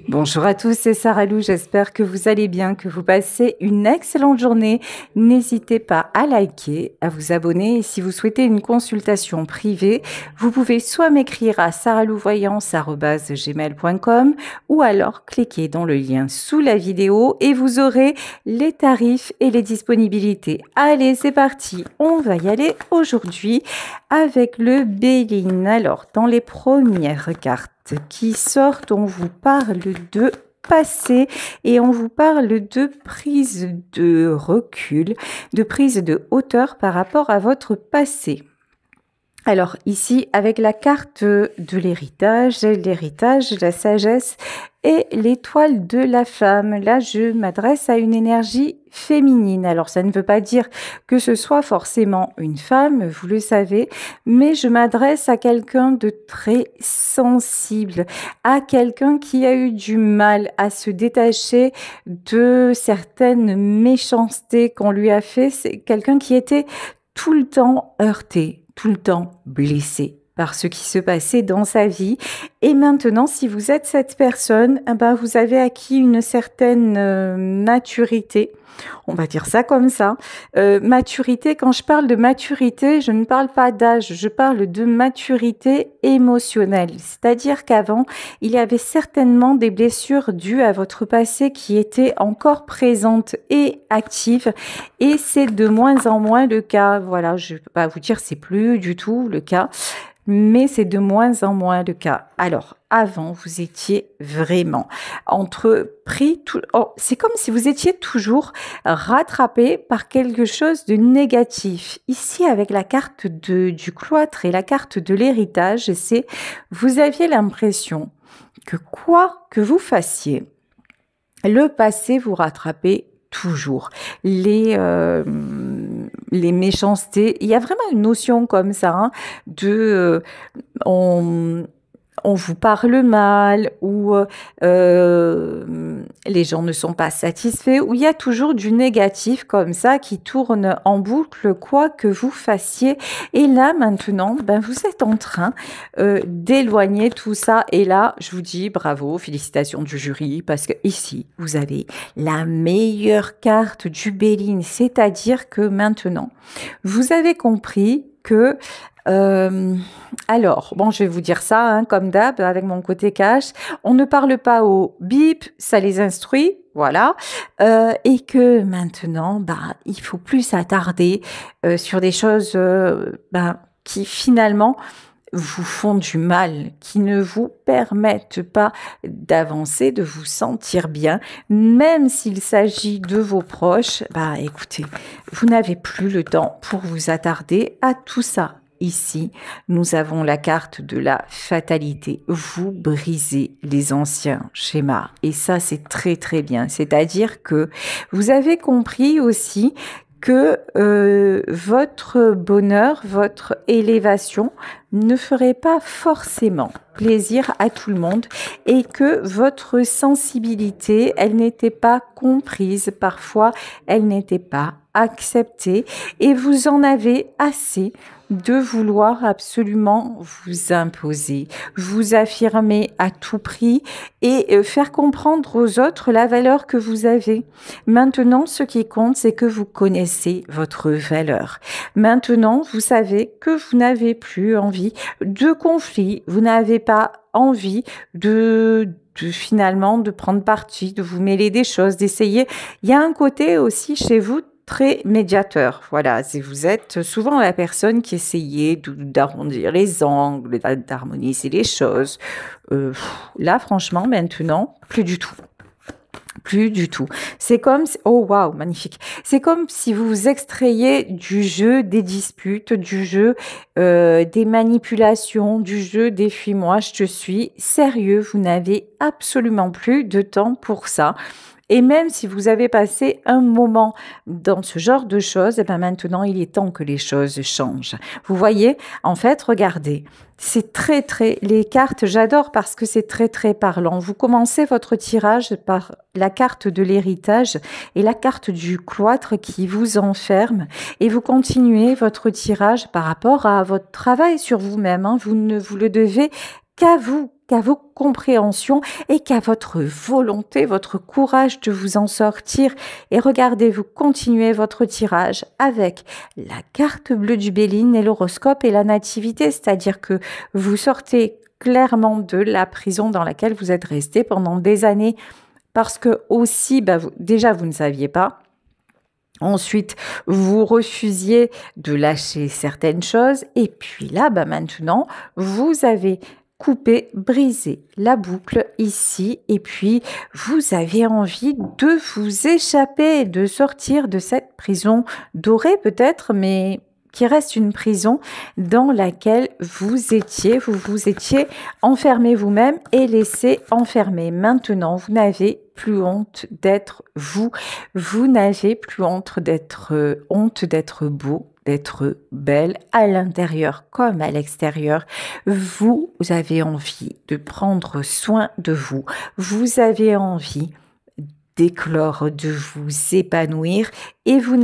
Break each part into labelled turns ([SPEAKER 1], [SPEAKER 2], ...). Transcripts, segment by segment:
[SPEAKER 1] Bonjour à tous, c'est Sarah Lou, j'espère que vous allez bien, que vous passez une excellente journée. N'hésitez pas à liker, à vous abonner et si vous souhaitez une consultation privée, vous pouvez soit m'écrire à sarahlouvoyance@gmail.com ou alors cliquer dans le lien sous la vidéo et vous aurez les tarifs et les disponibilités. Allez, c'est parti, on va y aller aujourd'hui avec le Béline. Alors, dans les premières cartes qui sortent, on vous parle de passé et on vous parle de prise de recul, de prise de hauteur par rapport à votre passé. Alors ici, avec la carte de l'héritage, la sagesse et l'étoile de la femme. Là, je m'adresse à une énergie féminine. Alors, ça ne veut pas dire que ce soit forcément une femme, vous le savez, mais je m'adresse à quelqu'un de très sensible, à quelqu'un qui a eu du mal à se détacher de certaines méchancetés qu'on lui a fait. C'est quelqu'un qui était tout le temps heurté, tout le temps blessé par ce qui se passait dans sa vie. Et maintenant, si vous êtes cette personne, eh ben, vous avez acquis une certaine maturité. On va dire ça comme ça. Maturité, quand je parle de maturité, je ne parle pas d'âge, je parle de maturité émotionnelle. C'est-à-dire qu'avant, il y avait certainement des blessures dues à votre passé qui étaient encore présentes et actives. Et c'est de moins en moins le cas. Voilà, je ne peux pas vous dire c'est plus du tout le cas, mais c'est de moins en moins le cas. Alors, avant, vous étiez vraiment c'est comme si vous étiez toujours rattrapé par quelque chose de négatif. Ici, avec la carte du cloître et la carte de l'héritage, vous aviez l'impression que quoi que vous fassiez, le passé vous rattrapait toujours. Les méchancetés, il y a vraiment une notion comme ça, hein, on, on vous parle mal ou les gens ne sont pas satisfaits ou il y a toujours du négatif comme ça qui tourne en boucle quoi que vous fassiez. Et là maintenant, ben, vous êtes en train d'éloigner tout ça et là je vous dis bravo, félicitations du jury parce que ici vous avez la meilleure carte du Béline, c'est-à-dire que maintenant vous avez compris que alors, bon, je vais vous dire ça, hein, comme d'hab, avec mon côté cash. On ne parle pas au bip, ça les instruit, voilà. Et que maintenant, bah, il faut plus s'attarder sur des choses bah, qui finalement vous font du mal, qui ne vous permettent pas d'avancer, de vous sentir bien, même s'il s'agit de vos proches. Bah, écoutez, vous n'avez plus le temps pour vous attarder à tout ça. Ici, nous avons la carte de la fatalité. Vous brisez les anciens schémas. Et ça, c'est très, très bien. C'est-à-dire que vous avez compris aussi que votre bonheur, votre élévation ne ferait pas forcément plaisir à tout le monde et que votre sensibilité, elle n'était pas comprise, parfois elle n'était pas acceptée et vous en avez assez de vouloir absolument vous imposer, vous affirmer à tout prix et faire comprendre aux autres la valeur que vous avez. Maintenant, ce qui compte, c'est que vous connaissez votre valeur. Maintenant, vous savez que vous n'avez plus envie de conflit, vous n'avez pas envie finalement de prendre parti, de vous mêler des choses, d'essayer. Il y a un côté aussi chez vous très médiateur. Voilà, vous êtes souvent la personne qui essayait d'arrondir les angles, d'harmoniser les choses. Là, franchement, maintenant, plus du tout. Plus du tout. C'est comme si... Oh, waouh, magnifique. C'est comme si vous vous extrayiez du jeu des disputes, du jeu des manipulations, du jeu des fuis-moi, je te suis. Sérieux, vous n'avez absolument plus de temps pour ça. Et même si vous avez passé un moment dans ce genre de choses, eh ben maintenant, il est temps que les choses changent. Vous voyez, en fait, regardez, c'est les cartes, j'adore parce que c'est très, très parlant. Vous commencez votre tirage par la carte de l'héritage et la carte du cloître qui vous enferme et vous continuez votre tirage par rapport à votre travail sur vous-même, hein. Vous ne vous le devez qu'à vous, qu'à vos compréhensions et qu'à votre volonté, votre courage de vous en sortir. Et regardez, vous continuez votre tirage avec la carte bleue du Béline et l'horoscope et la nativité, c'est-à-dire que vous sortez clairement de la prison dans laquelle vous êtes resté pendant des années parce que aussi, déjà, vous ne saviez pas. Ensuite, vous refusiez de lâcher certaines choses et puis là, maintenant, vous avez coupé, brisé la boucle ici et puis vous avez envie de vous échapper, de sortir de cette prison dorée peut-être, mais qui reste une prison dans laquelle vous vous étiez enfermé vous-même et laissé enfermer. Maintenant, vous n'avez plus honte d'être vous, vous n'avez plus honte d'être beau, d'être belle à l'intérieur comme à l'extérieur. Vous avez envie de prendre soin de vous, vous avez envie d'éclore, de vous épanouir et vous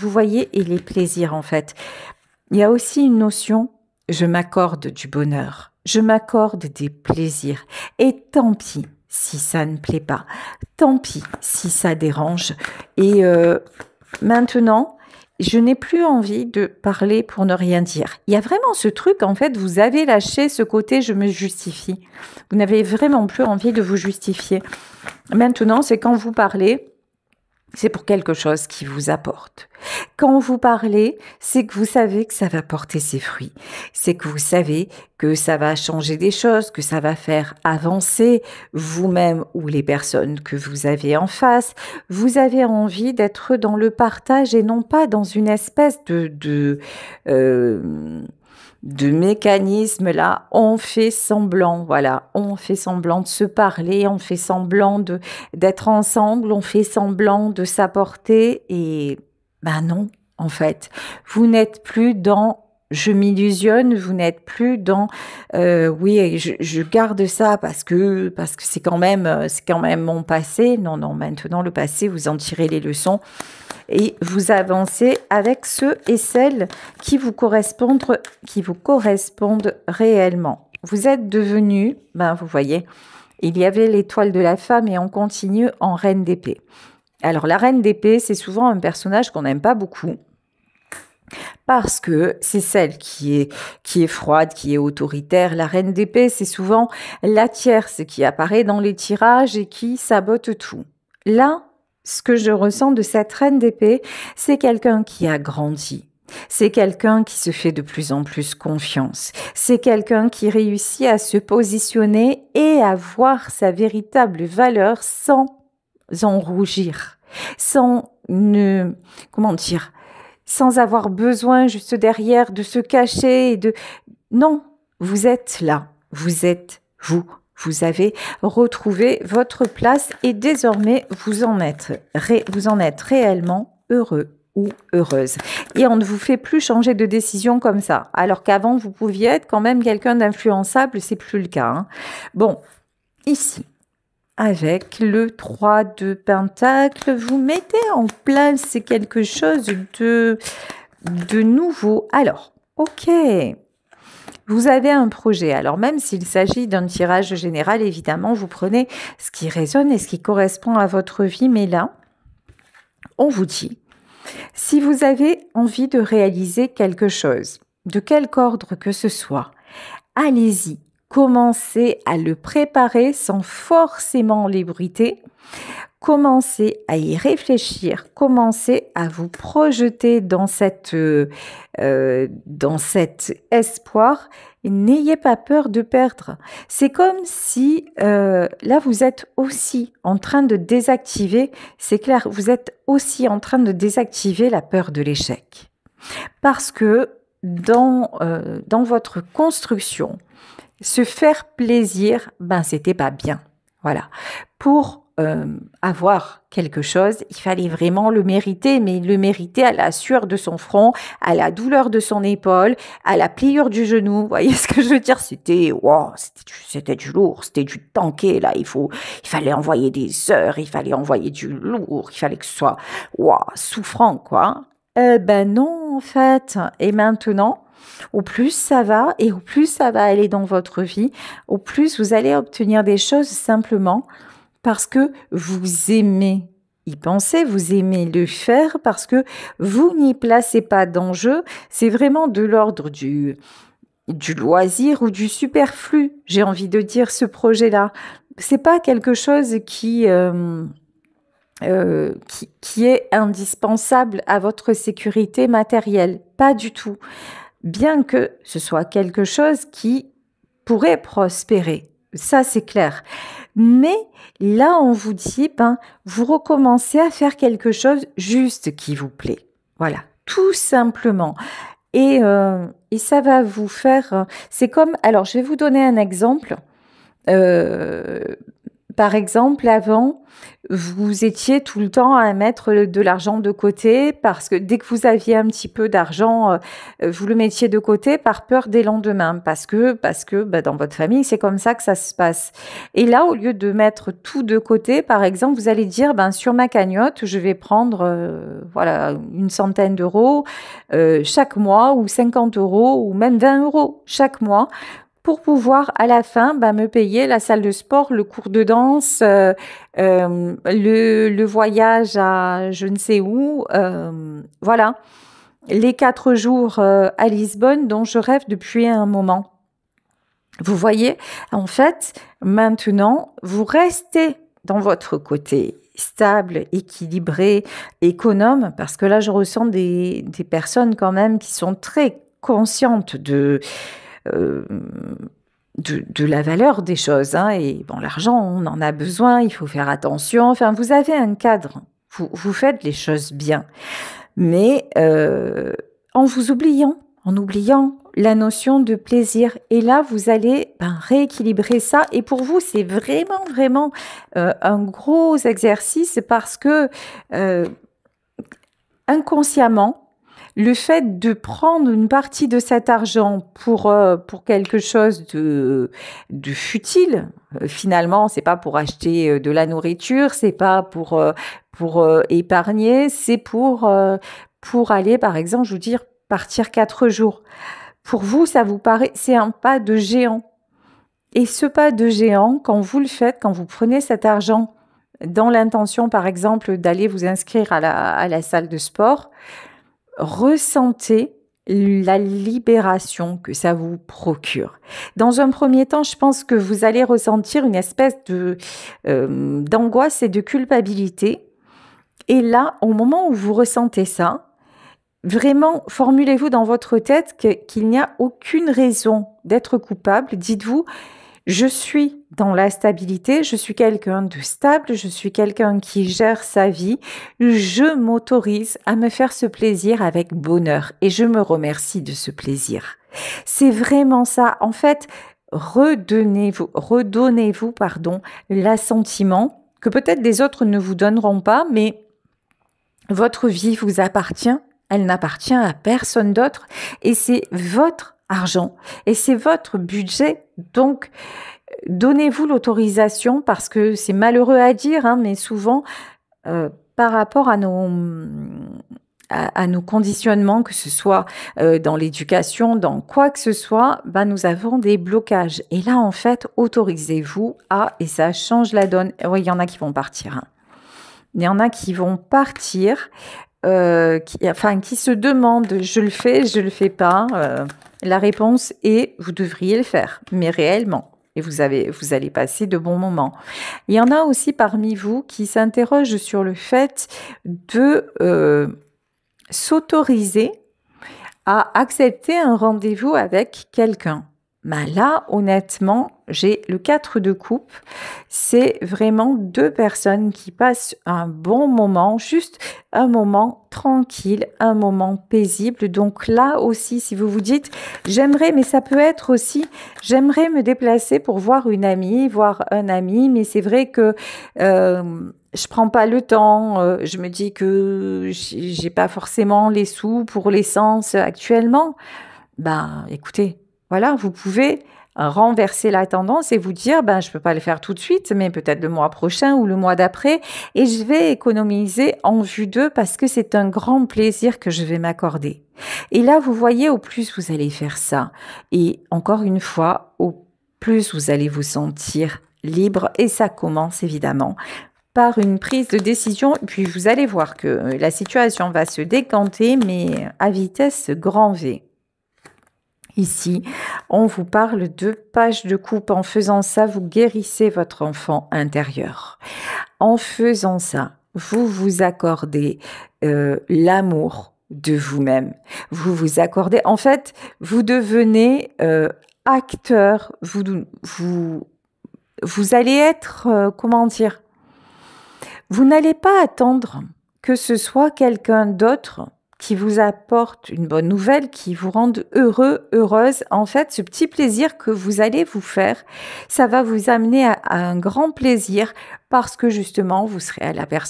[SPEAKER 1] voyez, et les plaisirs en fait. Il y a aussi une notion, je m'accorde du bonheur, je m'accorde des plaisirs et tant pis si ça ne plaît pas, tant pis si ça dérange et maintenant, je n'ai plus envie de parler pour ne rien dire. Il y a vraiment ce truc, en fait, vous avez lâché ce côté « je me justifie ». Vous n'avez vraiment plus envie de vous justifier. Maintenant, c'est quand vous parlez, c'est pour quelque chose qui vous apporte. Quand vous parlez, c'est que vous savez que ça va porter ses fruits. C'est que vous savez que ça va changer des choses, que ça va faire avancer vous-même ou les personnes que vous avez en face. Vous avez envie d'être dans le partage et non pas dans une espèce de mécanisme là, on fait semblant, voilà, on fait semblant de se parler, on fait semblant d'être ensemble, on fait semblant de s'apporter et non, en fait, vous n'êtes plus dans je m'illusionne, vous n'êtes plus dans oui, je garde ça parce que c'est quand même mon passé. Non, maintenant le passé, vous en tirez les leçons. Et vous avancez avec ceux et celles qui vous correspondent réellement. Vous êtes devenu, vous voyez, il y avait l'étoile de la femme et on continue en reine d'épée. Alors la reine d'épée, c'est souvent un personnage qu'on n'aime pas beaucoup. Parce que c'est celle qui est froide, qui est autoritaire. La reine d'épée, c'est souvent la tierce qui apparaît dans les tirages et qui sabote tout. Là, ce que je ressens de cette reine d'épée, c'est quelqu'un qui a grandi. C'est quelqu'un qui se fait de plus en plus confiance. C'est quelqu'un qui réussit à se positionner et à voir sa véritable valeur sans en rougir, sans avoir besoin juste derrière de se cacher et non, vous êtes là, vous êtes vous. Vous avez retrouvé votre place et désormais vous en êtes réellement heureux ou heureuse. Et on ne vous fait plus changer de décision comme ça. Alors qu'avant, vous pouviez être quand même quelqu'un d'influençable, c'est plus le cas. Bon, ici, avec le 3 de Pentacle, vous mettez en place quelque chose de nouveau. Alors, ok. Vous avez un projet. Alors même s'il s'agit d'un tirage général, évidemment, vous prenez ce qui résonne et ce qui correspond à votre vie. Mais là, on vous dit, si vous avez envie de réaliser quelque chose, de quelque ordre que ce soit, allez-y. Commencez à le préparer sans forcément l'ébruiter. Commencez à y réfléchir, commencez à vous projeter dans cet espoir. N'ayez pas peur de perdre. C'est comme si là vous êtes aussi en train de désactiver, c'est clair, vous êtes aussi en train de désactiver la peur de l'échec. Parce que dans votre construction, se faire plaisir, c'était pas bien. Voilà. Pour avoir quelque chose, il fallait vraiment le mériter, mais le mériter à la sueur de son front, à la douleur de son épaule, à la pliure du genou. Vous voyez ce que je veux dire? C'était du lourd, c'était du tanké, là. Il fallait envoyer des heures, il fallait envoyer du lourd, il fallait que ce soit souffrant, quoi. Non, en fait. Et maintenant, au plus ça va et au plus ça va aller dans votre vie, au plus vous allez obtenir des choses simplement parce que vous aimez y penser, vous aimez le faire, parce que vous n'y placez pas d'enjeu. C'est vraiment de l'ordre du loisir ou du superflu, j'ai envie de dire, ce projet-là. C'est pas quelque chose qui est indispensable à votre sécurité matérielle. Pas du tout. Bien que ce soit quelque chose qui pourrait prospérer. Ça, c'est clair. Mais là, on vous dit, ben, vous recommencez à faire quelque chose juste qui vous plaît. Voilà, tout simplement. Et ça va vous faire... C'est comme... Alors, je vais vous donner un exemple. Euh, Par exemple, avant, vous étiez tout le temps à mettre de l'argent de côté parce que dès que vous aviez un petit peu d'argent, vous le mettiez de côté par peur des lendemains parce que bah, dans votre famille, c'est comme ça que ça se passe. Et là, au lieu de mettre tout de côté, par exemple, vous allez dire, ben, sur ma cagnotte, je vais prendre voilà, une centaine d'euros chaque mois ou 50 euros ou même 20 euros chaque mois pour pouvoir à la fin me payer la salle de sport, le cours de danse, le voyage à je ne sais où, voilà, les 4 jours à Lisbonne dont je rêve depuis un moment. Vous voyez, en fait, maintenant, vous restez dans votre côté stable, équilibré, économe, parce que là, je ressens des personnes quand même qui sont très conscientes euh, de la valeur des choses. Hein. Et bon, l'argent, on en a besoin, il faut faire attention. Enfin, vous avez un cadre, vous faites les choses bien. Mais en vous oubliant, en oubliant la notion de plaisir. Et là, vous allez rééquilibrer ça. Et pour vous, c'est vraiment, vraiment un gros exercice parce que inconsciemment, le fait de prendre une partie de cet argent pour quelque chose de futile, finalement, c'est pas pour acheter de la nourriture, c'est pas pour épargner, c'est pour aller, par exemple, je veux dire, partir 4 jours. Pour vous, ça vous paraît, c'est un pas de géant. Et ce pas de géant, quand vous le faites, quand vous prenez cet argent dans l'intention, par exemple, d'aller vous inscrire à la salle de sport, ressentez la libération que ça vous procure. Dans un premier temps, je pense que vous allez ressentir une espèce d'angoisse et de culpabilité. Et là, au moment où vous ressentez ça, vraiment, formulez-vous dans votre tête qu'il n'y a aucune raison d'être coupable. Dites-vous, je suis dans la stabilité, je suis quelqu'un de stable, je suis quelqu'un qui gère sa vie, je m'autorise à me faire ce plaisir avec bonheur et je me remercie de ce plaisir. C'est vraiment ça. En fait, redonnez-vous, l'assentiment que peut-être des autres ne vous donneront pas, mais votre vie vous appartient, elle n'appartient à personne d'autre et c'est votre argent et c'est votre budget. Donc, donnez-vous l'autorisation parce que c'est malheureux à dire, hein, mais souvent, par rapport à nos conditionnements, que ce soit dans l'éducation, dans quoi que ce soit, nous avons des blocages. Et là, en fait, autorisez-vous et ça change la donne. Oui, il y en a qui vont partir. Hein. Il y en a qui vont partir, qui se demandent, je le fais pas. La réponse est, vous devriez le faire, mais réellement. Et vous allez passer de bons moments. Il y en a aussi parmi vous qui s'interrogent sur le fait de s'autoriser à accepter un rendez-vous avec quelqu'un. Là, honnêtement, j'ai le 4 de coupe. C'est vraiment 2 personnes qui passent un bon moment, juste un moment tranquille, un moment paisible. Donc là aussi, si vous vous dites, j'aimerais, mais ça peut être aussi, j'aimerais me déplacer pour voir une amie, voir un ami, mais c'est vrai que je prends pas le temps. Je me dis que j'ai pas forcément les sous pour l'essence actuellement. Écoutez, voilà, vous pouvez renverser la tendance et vous dire, ben, je peux pas le faire tout de suite, mais peut-être le mois prochain ou le mois d'après, et je vais économiser en vue d'eux parce que c'est un grand plaisir que je vais m'accorder. Et là, vous voyez, au plus vous allez faire ça, et encore une fois, au plus vous allez vous sentir libre, et ça commence évidemment par une prise de décision, puis vous allez voir que la situation va se décanter, mais à vitesse grand V. Ici, on vous parle de page de coupe. En faisant ça, vous guérissez votre enfant intérieur. En faisant ça, vous vous accordez l'amour de vous-même. Vous vous accordez, en fait, vous devenez acteur. Vous allez être, comment dire, vous n'allez pas attendre que ce soit quelqu'un d'autre qui vous apporte une bonne nouvelle, qui vous rende heureux, heureuse. En fait, ce petit plaisir que vous allez vous faire, ça va vous amener à un grand plaisir parce que justement, vous serez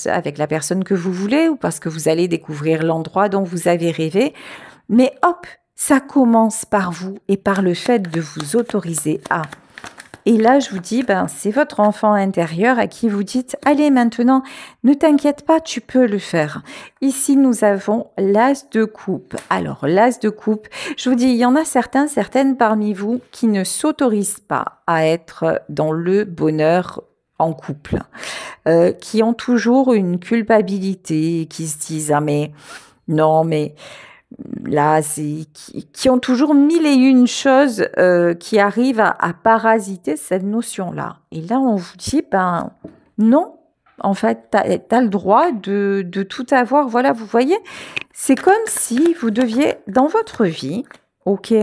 [SPEAKER 1] avec la personne que vous voulez ou parce que vous allez découvrir l'endroit dont vous avez rêvé. Mais hop, ça commence par vous et par le fait de vous autoriser à... Et là, je vous dis, ben, c'est votre enfant intérieur à qui vous dites, allez maintenant, ne t'inquiète pas, tu peux le faire. Ici, nous avons l'as de coupe. Alors, l'as de coupe, je vous dis, il y en a certaines parmi vous qui ne s'autorisent pas à être dans le bonheur en couple, qui ont toujours une culpabilité, qui se disent, ah mais non, mais... Là, qui ont toujours mille et une choses qui arrivent à parasiter cette notion-là. Et là, on vous dit, ben non, en fait, t'as le droit de tout avoir. Voilà, vous voyez, c'est comme si vous deviez, dans votre vie, ok,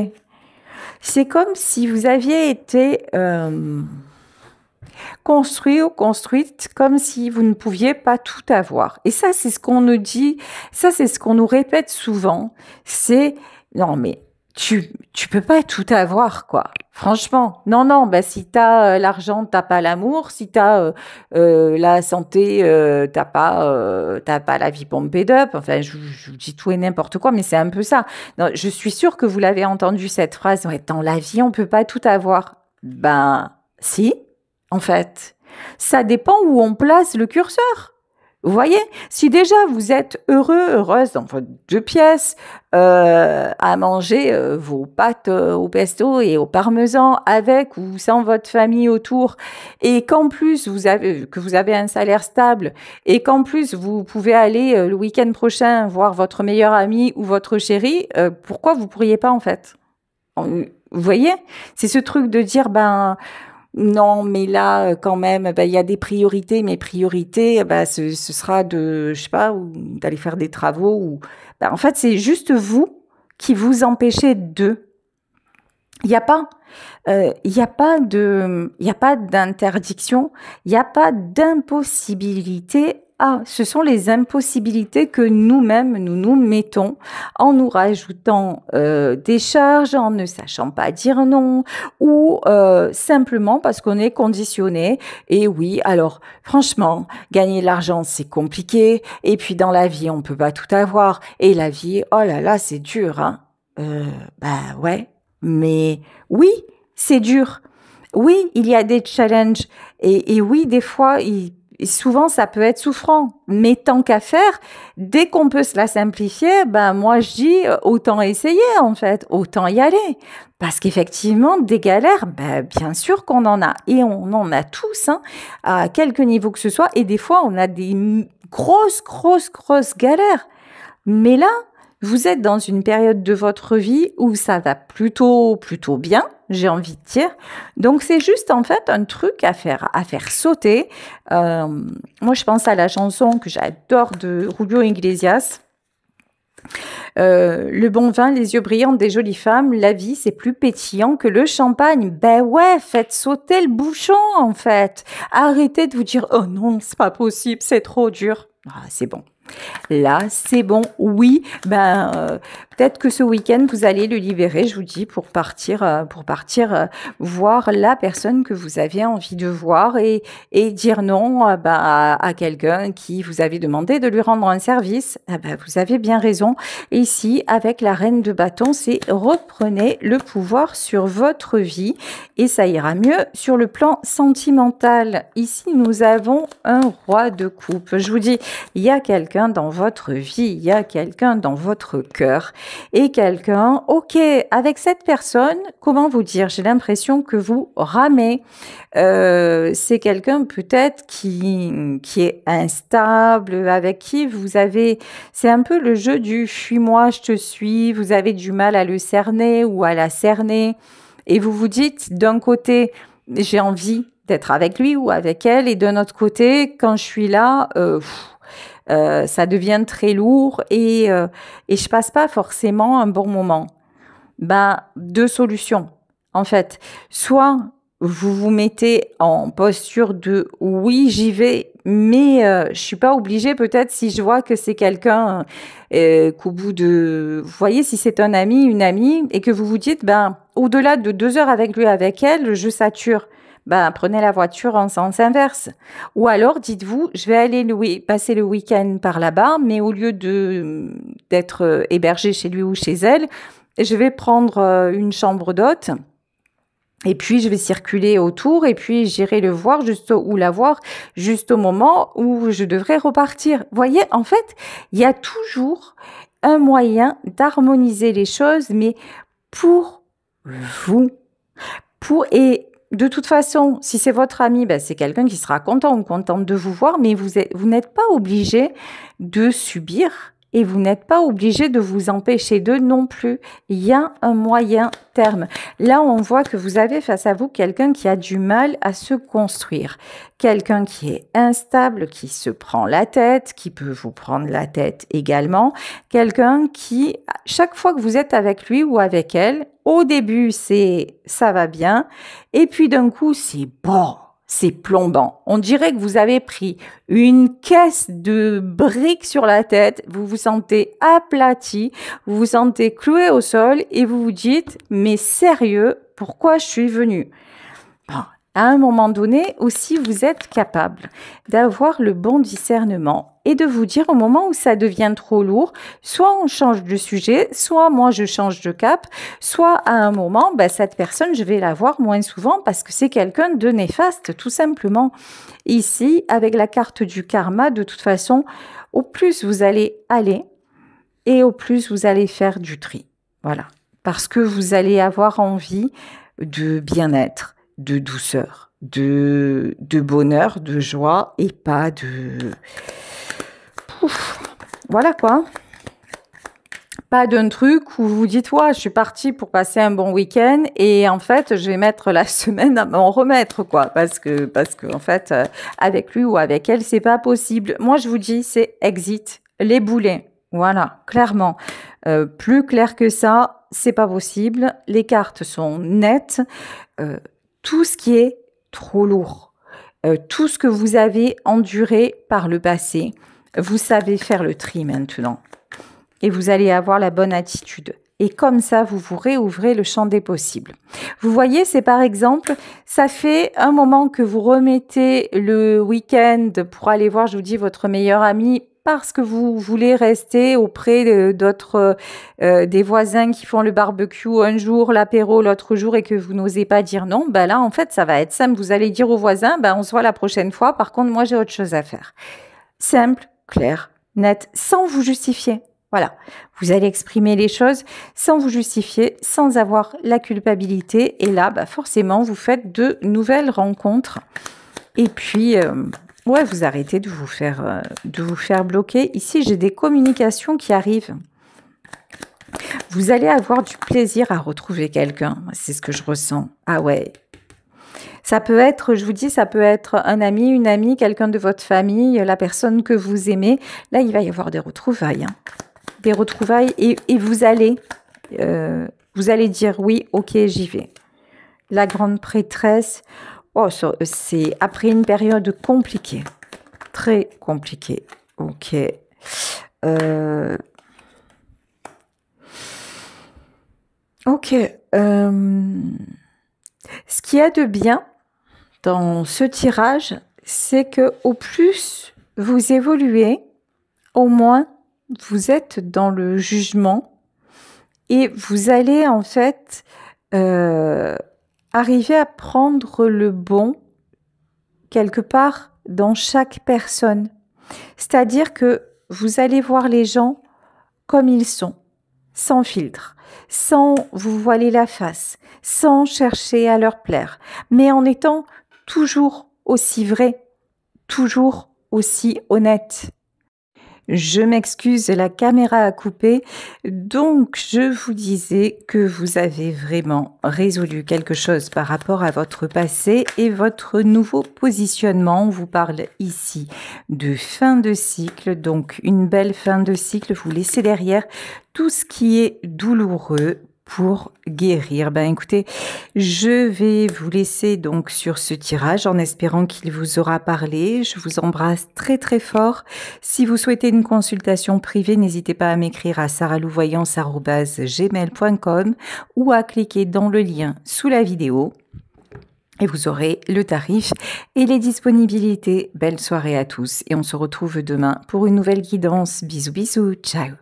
[SPEAKER 1] c'est comme si vous aviez été... construit ou construite comme si vous ne pouviez pas tout avoir. Et ça, c'est ce qu'on nous dit, ça, c'est ce qu'on nous répète souvent, c'est non, mais tu peux pas tout avoir, quoi. Franchement, non, bah, si t'as l'argent, t'as pas l'amour, si t'as la santé, t'as pas la vie pompée d'up. Enfin, je vous dis tout et n'importe quoi, mais c'est un peu ça. Non, je suis sûre que vous l'avez entendu cette phrase, ouais, dans la vie, on peut pas tout avoir. Ben, si. En fait, ça dépend où on place le curseur. Vous voyez, si déjà vous êtes heureux, heureuse dans votre 2 pièces, à manger vos pâtes au pesto et au parmesan avec ou sans votre famille autour, et qu'en plus vous avez un salaire stable, et qu'en plus vous pouvez aller le week-end prochain voir votre meilleur ami ou votre chéri, pourquoi vous pourriez pas en fait? Vous voyez, c'est ce truc de dire ben non, mais là, quand même, il y a des priorités. Mes priorités, ce sera je sais pas, d'aller faire des travaux. En fait, c'est juste vous qui vous empêchez de. Il n'y a pas, d'interdiction, il n'y a pas d'impossibilité. Ah, ce sont les impossibilités que nous-mêmes, nous mettons en nous rajoutant des charges, en ne sachant pas dire non, ou simplement parce qu'on est conditionné. Et oui, alors franchement, gagner de l'argent, c'est compliqué. Et puis dans la vie, on peut pas tout avoir. Et la vie, oh là là, c'est dur, hein. Ouais, mais oui, c'est dur. Oui, il y a des challenges. Et oui, des fois, et souvent, ça peut être souffrant, mais tant qu'à faire, dès qu'on peut se la simplifier, moi je dis autant essayer en fait, autant y aller. Parce qu'effectivement, des galères, bien sûr qu'on en a, et on en a tous, hein, à quelque niveau que ce soit, et des fois on a des grosses galères. Mais là, vous êtes dans une période de votre vie où ça va plutôt bien, j'ai envie de dire. Donc, c'est juste en fait un truc à faire sauter. Moi, je pense à la chanson que j'adore de Julio Iglesias. Le bon vin, les yeux brillants des jolies femmes, la vie, c'est plus pétillant que le champagne. Ben ouais, faites sauter le bouchon, en fait. Arrêtez de vous dire, oh non, c'est pas possible, c'est trop dur. Ah, c'est bon. Là, c'est bon. Oui, peut-être que ce week-end, vous allez le libérer, je vous dis, pour partir voir la personne que vous avez envie de voir et dire non à quelqu'un qui vous avait demandé de lui rendre un service. Ah bah, vous avez bien raison. Et ici, avec la reine de bâton, c'est reprenez le pouvoir sur votre vie et ça ira mieux sur le plan sentimental. Ici, nous avons un roi de coupe. Je vous dis, il y a quelqu'un dans votre vie, il y a quelqu'un dans votre cœur et quelqu'un, ok, avec cette personne, comment vous dire, j'ai l'impression que vous ramez. C'est quelqu'un peut-être qui est instable, avec qui vous avez, c'est un peu le jeu du fuis-moi, je te suis, vous avez du mal à le cerner ou à la cerner et vous vous dites d'un côté, j'ai envie d'être avec lui ou avec elle et d'un autre côté, quand je suis là, ça devient très lourd et je passe pas forcément un bon moment. Deux solutions. En fait, soit vous vous mettez en posture de oui, j'y vais, mais je suis pas obligée peut-être si je vois que c'est quelqu'un qu'au bout de, vous voyez, si c'est un ami, une amie, et que vous vous dites, au-delà de 2 heures avec lui, avec elle, je sature. Prenez la voiture en sens inverse. Ou alors, dites-vous, je vais aller passer le week-end par là-bas, mais au lieu d'être hébergé chez lui ou chez elle, je vais prendre une chambre d'hôte. Et puis, je vais circuler autour et puis j'irai le voir ou la voir juste au moment où je devrais repartir. Vous voyez, en fait, il y a toujours un moyen d'harmoniser les choses, mais pour vous. Et de toute façon, si c'est votre ami, c'est quelqu'un qui sera content ou contente de vous voir, mais vous n'êtes pas obligé de subir et vous n'êtes pas obligé de vous empêcher d'eux non plus. Il y a un moyen terme. Là, on voit que vous avez face à vous quelqu'un qui a du mal à se construire. Quelqu'un qui est instable, qui se prend la tête, qui peut vous prendre la tête également. Quelqu'un qui, chaque fois que vous êtes avec lui ou avec elle, au début, ça va bien. Et puis d'un coup, c'est bon. C'est plombant. On dirait que vous avez pris une caisse de briques sur la tête, vous vous sentez aplati, vous vous sentez cloué au sol et vous vous dites « mais sérieux, pourquoi je suis venue ?» À un moment donné aussi, vous êtes capable d'avoir le bon discernement et de vous dire au moment où ça devient trop lourd, soit on change de sujet, soit moi je change de cap, soit à un moment, cette personne, je vais la voir moins souvent parce que c'est quelqu'un de néfaste, tout simplement. Ici, avec la carte du karma, de toute façon, au plus vous allez aller et au plus vous allez faire du tri. Voilà. Parce que vous allez avoir envie de bien-être, de douceur, de bonheur, de joie et pas de... Pouf. Voilà quoi. Pas d'un truc où vous dites, ouais, je suis partie pour passer un bon week-end et en fait, je vais mettre la semaine à m'en remettre, quoi. Parce que en fait, avec lui ou avec elle, c'est pas possible. Moi, je vous dis, c'est exit, les boulets. Voilà, clairement. Plus clair que ça, c'est pas possible. Les cartes sont nettes. Tout ce qui est trop lourd, tout ce que vous avez enduré par le passé, vous savez faire le tri maintenant. Et vous allez avoir la bonne attitude. Et comme ça, vous vous réouvrez le champ des possibles. Vous voyez, c'est par exemple, ça fait un moment que vous remettez le week-end pour aller voir, je vous dis, votre meilleur ami parce que vous voulez rester auprès d'autres, des voisins qui font le barbecue un jour, l'apéro l'autre jour et que vous n'osez pas dire non, là, en fait, ça va être simple. Vous allez dire aux voisins, on se voit la prochaine fois. Par contre, moi, j'ai autre chose à faire. Simple, clair, net, sans vous justifier. Voilà, vous allez exprimer les choses sans vous justifier, sans avoir la culpabilité. Et là, forcément, vous faites de nouvelles rencontres. Et puis, vous arrêtez de vous faire bloquer. Ici, j'ai des communications qui arrivent. Vous allez avoir du plaisir à retrouver quelqu'un. C'est ce que je ressens. Ah ouais. Ça peut être, je vous dis, ça peut être un ami, une amie, quelqu'un de votre famille, la personne que vous aimez. Là, il va y avoir des retrouvailles. Des retrouvailles et vous allez dire oui, ok, j'y vais. La grande prêtresse, c'est après une période compliquée, très compliquée. Ok, Ok. Ce qu'il y a de bien dans ce tirage, c'est que au plus vous évoluez, au moins vous êtes dans le jugement et vous allez en fait arriver à prendre le bon quelque part dans chaque personne. C'est-à-dire que vous allez voir les gens comme ils sont, sans filtre, sans vous voiler la face, sans chercher à leur plaire, mais en étant toujours aussi vrai, toujours aussi honnête. Je m'excuse, la caméra a coupé. Donc, je vous disais que vous avez vraiment résolu quelque chose par rapport à votre passé et votre nouveau positionnement. On vous parle ici de fin de cycle, donc une belle fin de cycle. Vous laissez derrière tout ce qui est douloureux pour guérir. Ben écoutez, je vais vous laisser donc sur ce tirage en espérant qu'il vous aura parlé. Je vous embrasse très très fort. Si vous souhaitez une consultation privée, n'hésitez pas à m'écrire à saralouvoyance@gmail.com ou à cliquer dans le lien sous la vidéo et vous aurez le tarif et les disponibilités. Belle soirée à tous et on se retrouve demain pour une nouvelle guidance. Bisous bisous, ciao.